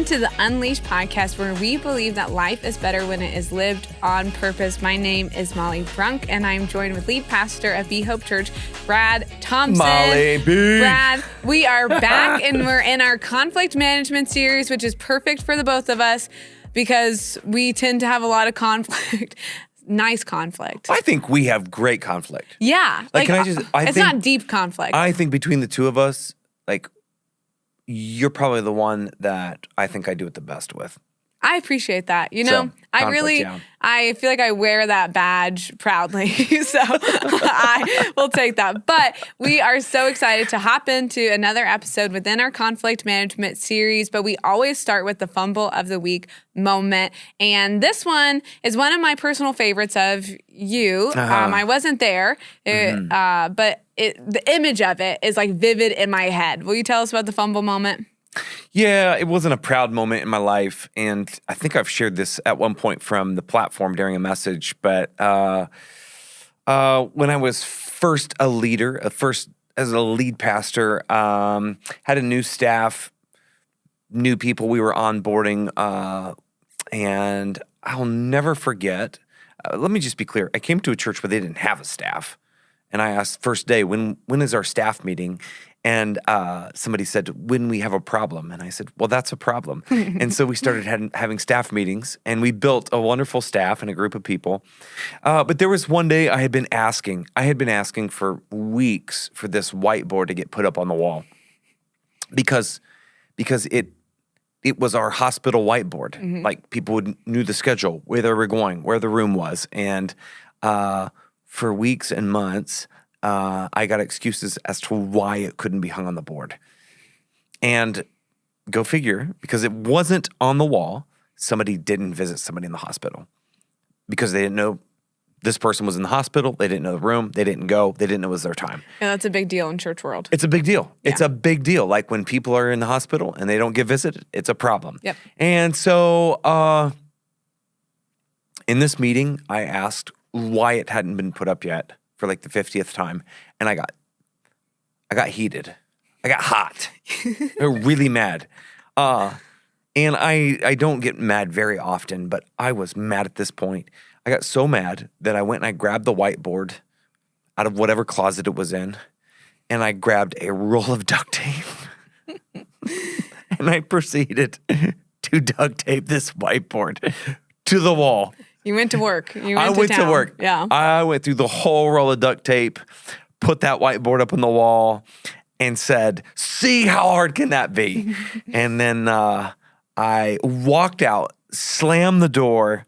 Welcome to the Unleashed podcast, where we believe that life is better when it is lived on purpose. My name is Molly Brunk, and I'm joined with lead pastor of Be Hope Church, Brad Thompson. Molly B. Brad, we are back, and we're in our conflict management series, which is perfect for the both of us because we tend to have a lot of conflict. Nice conflict. I think we have great conflict. Yeah. I it's not deep conflict. I think between the two of us, you're probably the one that I think I do it the best with. I appreciate that. You know, I feel like I wear that badge proudly. So I will take that. But we are so excited to hop into another episode within our conflict management series. But we always start with the fumble of the week moment. And this one is one of my personal favorites of you. I wasn't there, but the image of it is like vivid in my head. Will you tell us about the fumble moment? Yeah, it wasn't a proud moment in my life, and I think I've shared this at one point from the platform during a message, but when I was first a leader, as a lead pastor, had a new staff, new people we were onboarding, and I'll never forget, let me just be clear, I came to a church where they didn't have a staff, and I asked first day, when is our staff meeting? And somebody said, when we have a problem. And I said, well, that's a problem. And so we started having staff meetings, and we built a wonderful staff and a group of people. But there was one day I had been asking for weeks for this whiteboard to get put up on the wall because it was our hospital whiteboard. Mm-hmm. Like people knew the schedule, where they were going, where the room was. And for weeks and months, I got excuses as to why it couldn't be hung on the board. And go figure, because it wasn't on the wall, somebody didn't visit somebody in the hospital because they didn't know this person was in the hospital. They didn't know the room. They didn't go. They didn't know it was their time. Yeah, that's a big deal in church world. It's a big deal. Yeah. It's a big deal. Like when people are in the hospital and they don't get visited, it's a problem. Yep. And so in this meeting, I asked why it hadn't been put up yet for like the 50th time. And I got heated. I got hot. I was really mad. And I don't get mad very often, but I was mad at this point. I got so mad that I went and I grabbed the whiteboard out of whatever closet it was in, and I grabbed a roll of duct tape. And I proceeded to duct tape this whiteboard to the wall. You went to work. I went to work. Yeah. I went through the whole roll of duct tape, put that whiteboard up on the wall, and said, see how hard can that be? And then I walked out, slammed the door,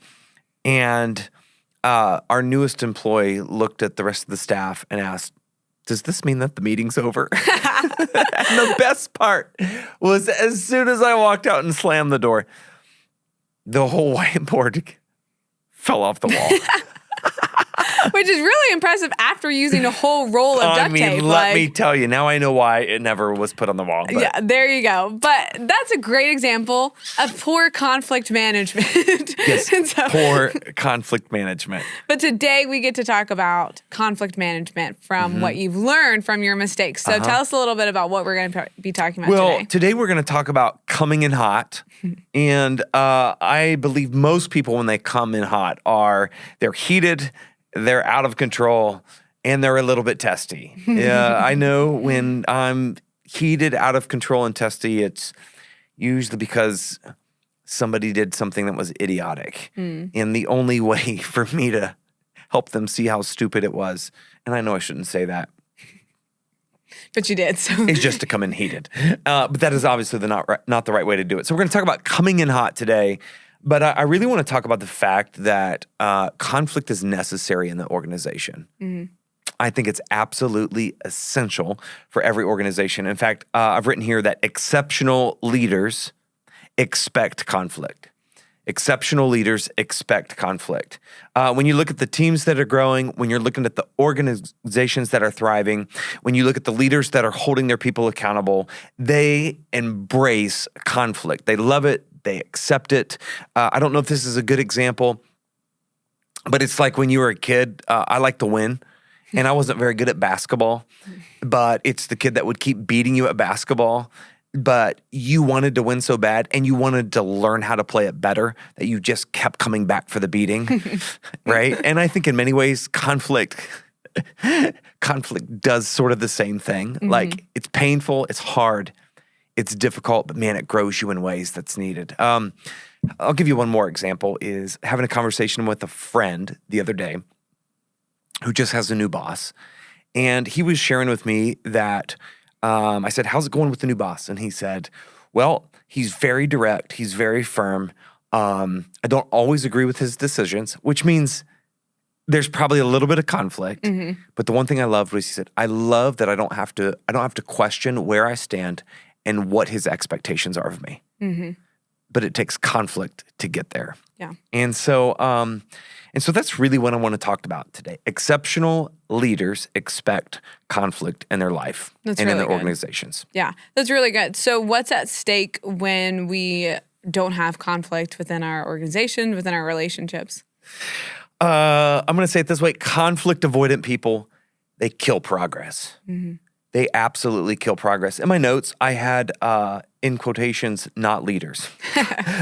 and our newest employee looked at the rest of the staff and asked, does this mean that the meeting's over? And the best part was as soon as I walked out and slammed the door, the whole whiteboard fell off the wall. Which is really impressive after using a whole roll of duct tape. Let me tell you, now I know why it never was put on the wall. But. Yeah, there you go. But that's a great example of poor conflict management. Yes, poor conflict management. But today we get to talk about conflict management from what you've learned from your mistakes. So tell us a little bit about what we're going to be talking about today. Well, today we're going to talk about coming in hot. And I believe most people, when they come in hot, they're heated, they're out of control, and they're a little bit testy. Yeah, I know when I'm heated, out of control, and testy, it's usually because somebody did something that was idiotic. And the only way for me to help them see how stupid it was, and I know I shouldn't say that, but you did. So is just to come in heated. But that is obviously not the right way to do it. So we're going to talk about coming in hot today. But I really want to talk about the fact that conflict is necessary in the organization. Mm-hmm. I think it's absolutely essential for every organization. In fact, I've written here that exceptional leaders expect conflict. Exceptional leaders expect conflict. When you look at the teams that are growing, when you're looking at the organizations that are thriving, when you look at the leaders that are holding their people accountable, they embrace conflict. They love it. They accept it. I don't know if this is a good example, but it's like when you were a kid, I like to win, and I wasn't very good at basketball, but it's the kid that would keep beating you at basketball. but you wanted to win so bad and you wanted to learn how to play it better that you just kept coming back for the beating, right? And I think in many ways, conflict does sort of the same thing. Mm-hmm. Like, it's painful, it's hard, it's difficult, but man, it grows you in ways that's needed. I'll give you one more example, is having a conversation with a friend the other day who just has a new boss. And he was sharing with me that I said, how's it going with the new boss? And he said, well, he's very direct. He's very firm. I don't always agree with his decisions, which means there's probably a little bit of conflict. Mm-hmm. But the one thing I loved was he said, I love that I don't have to question where I stand and what his expectations are of me. Mm-hmm. But it takes conflict to get there. Yeah. And so that's really what I want to talk about today. Exceptional leaders expect conflict in their life and really in their organizations. Yeah, that's really good. So what's at stake when we don't have conflict within our organization, within our relationships? I'm going to say it this way. Conflict avoidant people, they kill progress. Mm-hmm. They absolutely kill progress. In my notes, I had, in quotations, not leaders.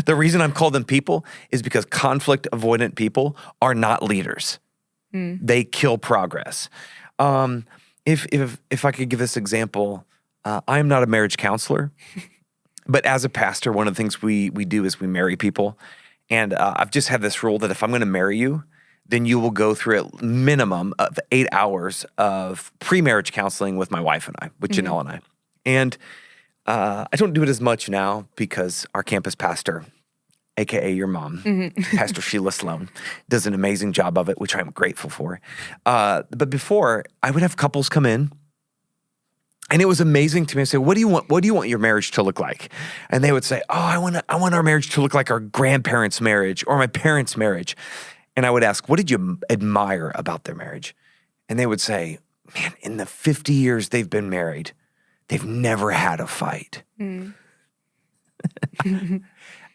The reason I'm called them people is because conflict avoidant people are not leaders. Mm. They kill progress. If I could give this example, I am not a marriage counselor, but as a pastor, one of the things we do is we marry people. And I've just had this rule that if I'm going to marry you, then you will go through a minimum of 8 hours of pre-marriage counseling with my wife and I, with Janelle and I. And I don't do it as much now because our campus pastor, AKA your mom, Pastor Sheila Sloan, does an amazing job of it, which I'm grateful for. But before, I would have couples come in, and it was amazing to me. I say, "What do you want your marriage to look like?" And they would say, "Oh, I want our marriage to look like our grandparents' marriage or my parents' marriage." And I would ask, what did you admire about their marriage? And they would say, man, in the 50 years they've been married, they've never had a fight. Mm.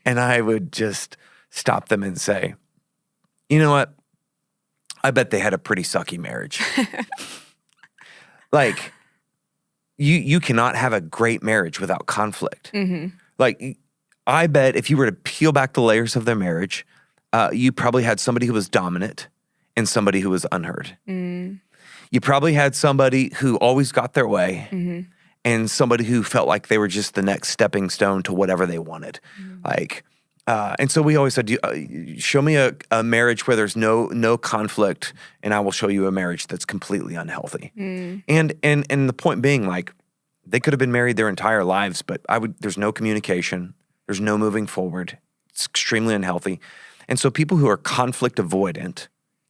And I would just stop them and say, you know what? I bet they had a pretty sucky marriage. Like, you cannot have a great marriage without conflict. Mm-hmm. Like, I bet if you were to peel back the layers of their marriage, you probably had somebody who was dominant and somebody who was unheard. Mm. You probably had somebody who always got their way and somebody who felt like they were just the next stepping stone to whatever they wanted. And so we always said, show me a marriage where there's no conflict, and I will show you a marriage that's completely unhealthy. Mm. And the point being, like, they could have been married their entire lives, but there's no communication, there's no moving forward. It's extremely unhealthy. And so people who are conflict avoidant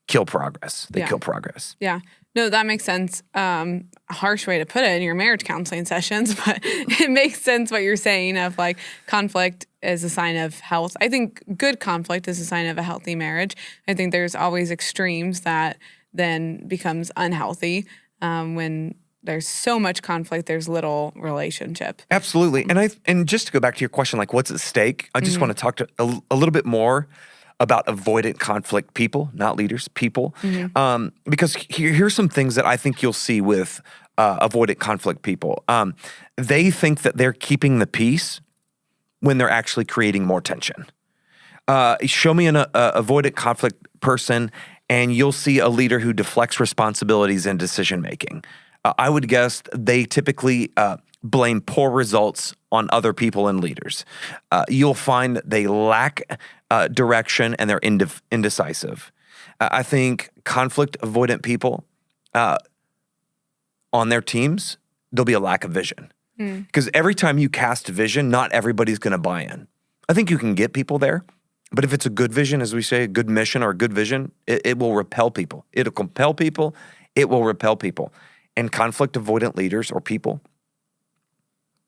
kill progress. They kill progress. Yeah. No, that makes sense. A harsh way to put it in your marriage counseling sessions, but it makes sense what you're saying of, like, conflict is a sign of health. I think good conflict is a sign of a healthy marriage. I think there's always extremes that then becomes unhealthy when there's so much conflict, there's little relationship. Absolutely. And just to go back to your question, like, what's at stake? I just want to talk a little bit more about avoidant conflict people, not leaders, people. Mm-hmm. Because here's some things that I think you'll see with avoidant conflict people. They think that they're keeping the peace when they're actually creating more tension. Show me an avoidant conflict person, and you'll see a leader who deflects responsibilities and decision-making. I would guess they typically blame poor results on other people and leaders. You'll find that they lack direction and they're indecisive. I think conflict avoidant people on their teams, there'll be a lack of vision. Because every time you cast vision, not everybody's going to buy in. I think you can get people there, but if it's a good vision, as we say, a good mission or a good vision, it will repel people. It'll compel people. It will repel people. And conflict avoidant leaders or people,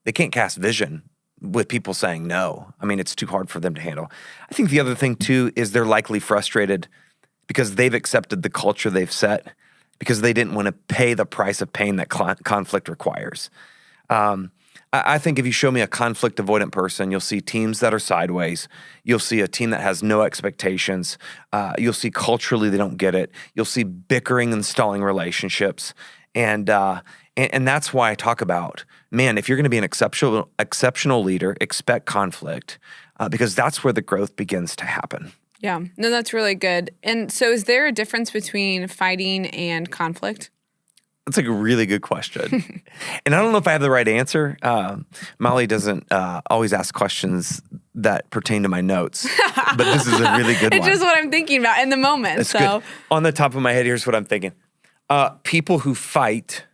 they can't cast vision with people saying no. I mean, it's too hard for them to handle. I think the other thing, too, is they're likely frustrated because they've accepted the culture they've set because they didn't want to pay the price of pain that conflict requires. I think if you show me a conflict avoidant person, you'll see teams that are sideways. You'll see a team that has no expectations. You'll see culturally they don't get it. You'll see bickering and stalling relationships. And And that's why I talk about, man, if you're going to be an exceptional leader, expect conflict because that's where the growth begins to happen. Yeah, no, that's really good. And so is there a difference between fighting and conflict? That's a really good question. And I don't know if I have the right answer. Molly doesn't always ask questions that pertain to my notes, but this is a really good one. It's just what I'm thinking about in the moment. That's good. On the top of my head, here's what I'm thinking. People who fight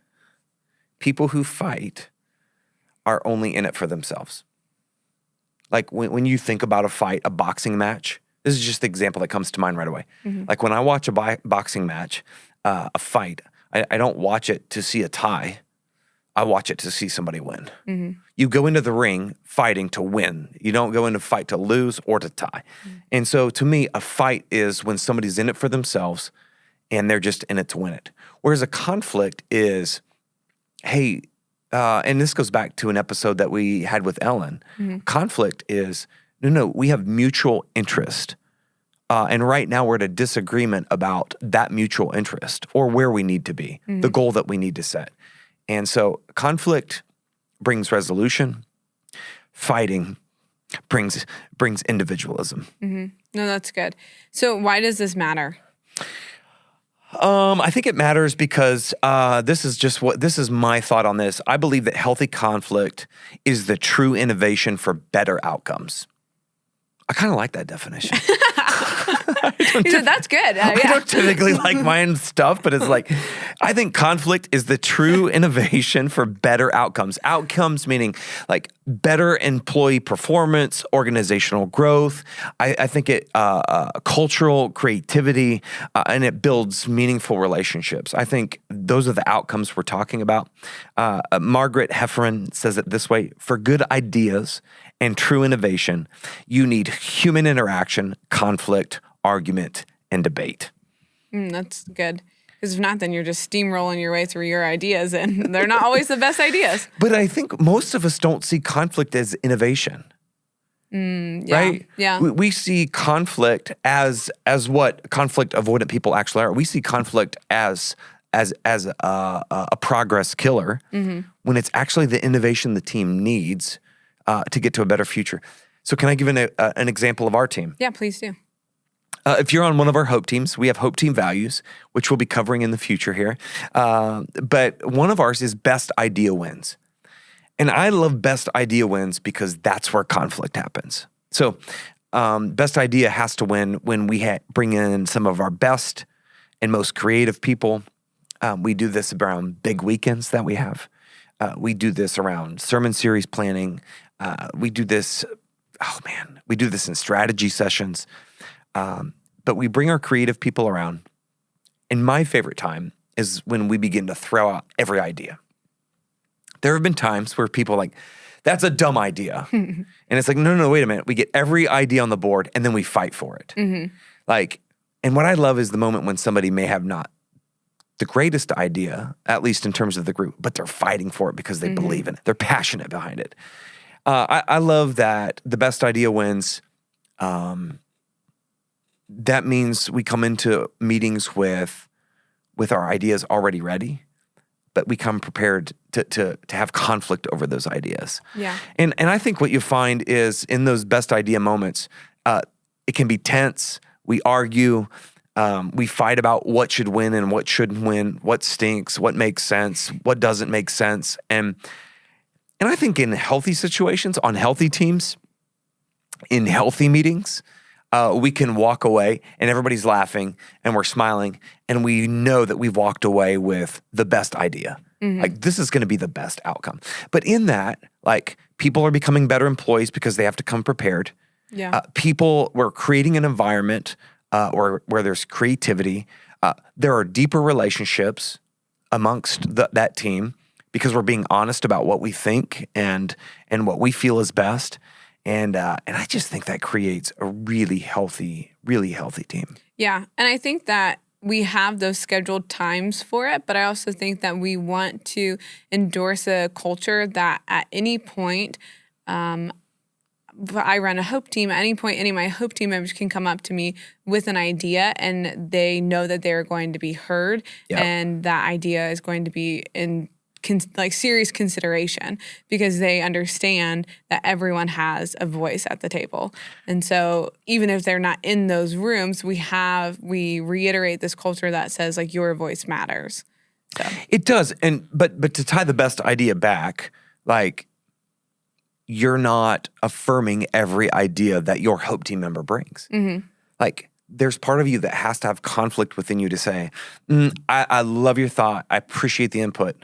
are only in it for themselves. Like when you think about a fight, a boxing match, this is just the example that comes to mind right away. Mm-hmm. Like when I watch a boxing match, a fight, I don't watch it to see a tie. I watch it to see somebody win. Mm-hmm. You go into the ring fighting to win. You don't go into fight to lose or to tie. Mm-hmm. And so to me, a fight is when somebody's in it for themselves and they're just in it to win it. Whereas a conflict is, hey, and this goes back to an episode that we had with Ellen. Mm-hmm. Conflict is, no, we have mutual interest. And right now we're at a disagreement about that mutual interest or where we need to be, mm-hmm. the goal that we need to set. And so conflict brings resolution. Fighting brings individualism. Mm-hmm. No, that's good. So why does this matter? I think it matters because this is my thought on this. I believe that healthy conflict is the true innovation for better outcomes. I kind of like that definition. He said, that's good. I don't typically like my own stuff, but it's like, I think conflict is the true innovation for better outcomes. Outcomes meaning like better employee performance, organizational growth. I think it cultural creativity, and it builds meaningful relationships. I think those are the outcomes we're talking about. Margaret Heffernan says it this way: for good ideas and true innovation, you need human interaction, conflict, argument, and debate. That's good. Because if not, then you're just steamrolling your way through your ideas, and they're not always the best ideas. But I think most of us don't see conflict as innovation. Yeah, right? Yeah. We see conflict as what conflict avoidant people actually are. We see conflict as a progress killer, mm-hmm. when it's actually the innovation the team needs to get to a better future. So can I give an example of our team? Yeah, please do. If you're on one of our Hope teams, we have Hope Team values, which we'll be covering in the future here. But one of ours is best idea wins. And I love best idea wins because that's where conflict happens. So best idea has to win when we bring in some of our best and most creative people. We do this around big weekends that we have. We do this around sermon series planning. We do this in strategy sessions. But we bring our creative people around. And my favorite time is when we begin to throw out every idea. There have been times where people are like, that's a dumb idea. And it's like, no, wait a minute. We get every idea on the board and then we fight for it. Mm-hmm. And what I love is the moment when somebody may have not the greatest idea, at least in terms of the group, but they're fighting for it because they mm-hmm. believe in it. They're passionate behind it. I love that the best idea wins. That means we come into meetings with our ideas already ready, but we come prepared to have conflict over those ideas. Yeah. And I think what you find is in those best idea moments, it can be tense. We argue. We fight about what should win and what shouldn't win, what stinks, what makes sense, what doesn't make sense. And I think in healthy situations, on healthy teams, in healthy meetings, we can walk away and everybody's laughing and we're smiling and we know that we've walked away with the best idea. Mm-hmm. Like this is going to be the best outcome. But in that, like people are becoming better employees because they have to come prepared. Yeah. We're creating an environment where there's creativity. There are deeper relationships amongst that team because we're being honest about what we think and what we feel is best. And I just think that creates a really healthy team. Yeah. And I think that we have those scheduled times for it, but I also think that we want to endorse a culture that at any point, I run a Hope team, at any point, any of my Hope team members can come up to me with an idea and they know that they're going to be heard. Yep. And that idea is going to be serious consideration because they understand that everyone has a voice at the table. And so even if they're not in those rooms, we reiterate this culture that says like your voice matters. So. It does. But to tie the best idea back, like you're not affirming every idea that your Hope team member brings. Mm-hmm. Like there's part of you that has to have conflict within you to say, I love your thought. I appreciate the input,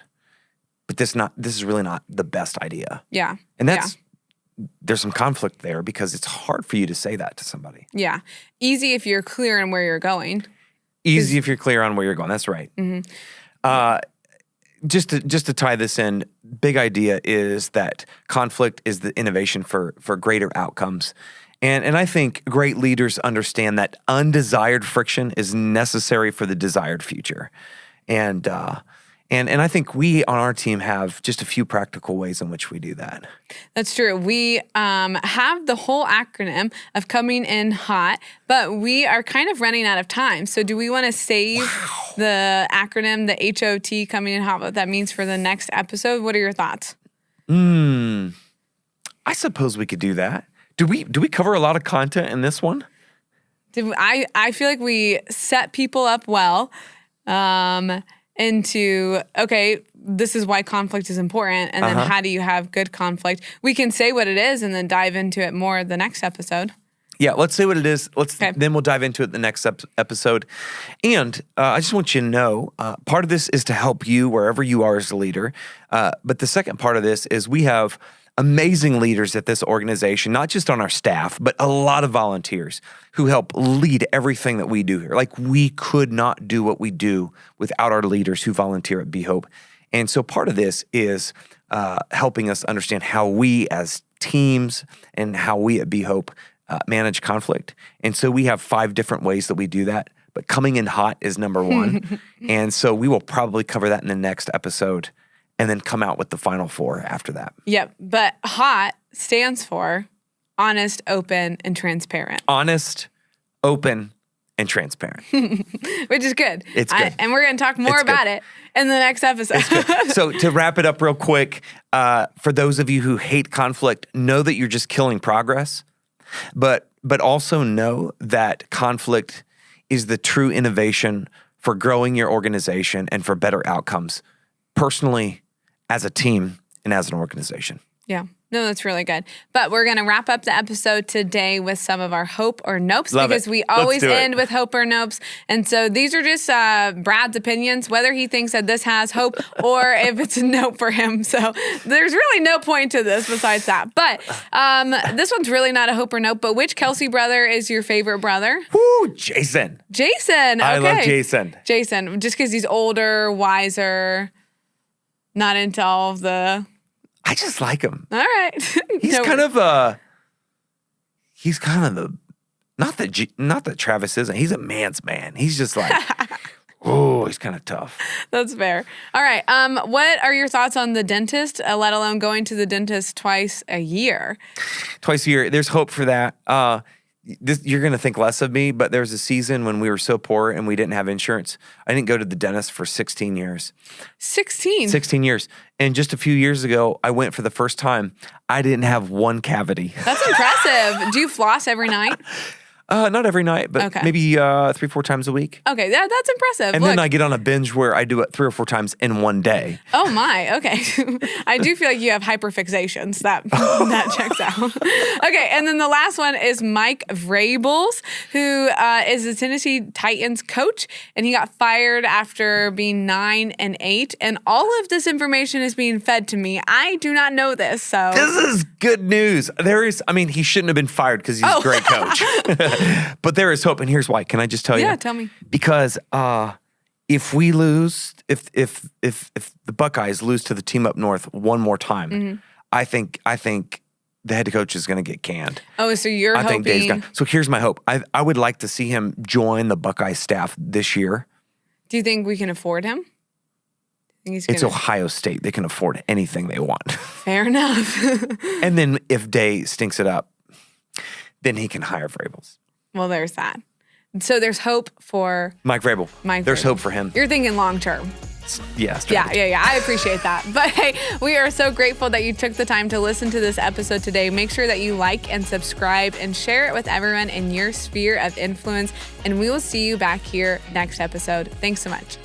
but this is really not the best idea. Yeah. And there's some conflict there because it's hard for you to say that to somebody. Yeah. Easy if you're clear on where you're going. Easy if you're clear on where you're going. That's right. Mm-hmm. Just to tie this in, big idea is that conflict is the innovation for greater outcomes. And I think great leaders understand that undesired friction is necessary for the desired future. And I think we on our team have just a few practical ways in which we do that. That's true. We have the whole acronym of coming in hot, but we are kind of running out of time. So do we want to save the acronym, the HOT, coming in hot, what that means for the next episode? What are your thoughts? I suppose we could do that. Do we cover a lot of content in this one? I feel like we set people up well into, okay, this is why conflict is important, and then how do you have good conflict? We can say what it is and then dive into it more the next episode. Yeah, let's say what it is. Then we'll dive into it the next episode. And I just want you to know, part of this is to help you wherever you are as a leader. But the second part of this is we have amazing leaders at this organization, not just on our staff, but a lot of volunteers who help lead everything that we do here. Like we could not do what we do without our leaders who volunteer at Be Hope. And so part of this is helping us understand how we as teams and how we at Be Hope manage conflict. And so we have 5 different ways that we do that, but coming in hot is number 1. And so we will probably cover that in the next episode and then come out with the final 4 after that. Yep. But HOT stands for honest, open, and transparent. Honest, open, and transparent. Which is good. It's good. And we're going to talk more about it in the next episode. So to wrap it up real quick, for those of you who hate conflict, know that you're just killing progress, but also know that conflict is the true innovation for growing your organization and for better outcomes, personally, as a team, and as an organization. Yeah. No, that's really good. But we're going to wrap up the episode today with some of our hope or nopes because we always end with hope or nopes. And so these are just Brad's opinions, whether he thinks that this has hope or if it's a nope for him. So there's really no point to this besides that. But this one's really not a hope or nope. But which Kelsey brother is your favorite brother? Woo, Jason. Jason. Okay. I love Jason. Jason, just because he's older, wiser, not into all of the... I just like him. All right. He's kind of the, not that Travis isn't. He's a man's man. He's just like, oh, he's kind of tough. That's fair. All right. What are your thoughts on the dentist, let alone going to the dentist twice a year? Twice a year. There's hope for that. You're going to think less of me, but there was a season when we were so poor and we didn't have insurance. I didn't go to the dentist for 16 years. 16 years. And just a few years ago, I went for the first time. I didn't have one cavity. That's impressive. Do you floss every night? Not every night, but maybe 3-4 times a week. Okay, that's impressive. And then I get on a binge where I do it 3 or 4 times in one day. Oh my, okay. I do feel like you have hyperfixations. That checks out. Okay, and then the last one is Mike Vrabels, who is the Tennessee Titans coach, and he got fired after being 9-8. And all of this information is being fed to me. I do not know this, so this is good news. He shouldn't have been fired because he's a great coach. But there is hope, and here's why. Can I just tell you? Yeah, tell me. Because if we lose, if the Buckeyes lose to the team up north one more time, I think the head coach is going to get canned. Oh, so you're hoping? Dave's gone. So here's my hope. I would like to see him join the Buckeye staff this year. Do you think we can afford him? It's Ohio State. They can afford anything they want. Fair enough. And then if Day stinks it up, then he can hire Vrabels. Well, there's that. So there's hope for Mike Vrabel. There's hope for him. You're thinking long term. Yeah. I appreciate that. But hey, we are so grateful that you took the time to listen to this episode today. Make sure that you like and subscribe and share it with everyone in your sphere of influence. And we will see you back here next episode. Thanks so much.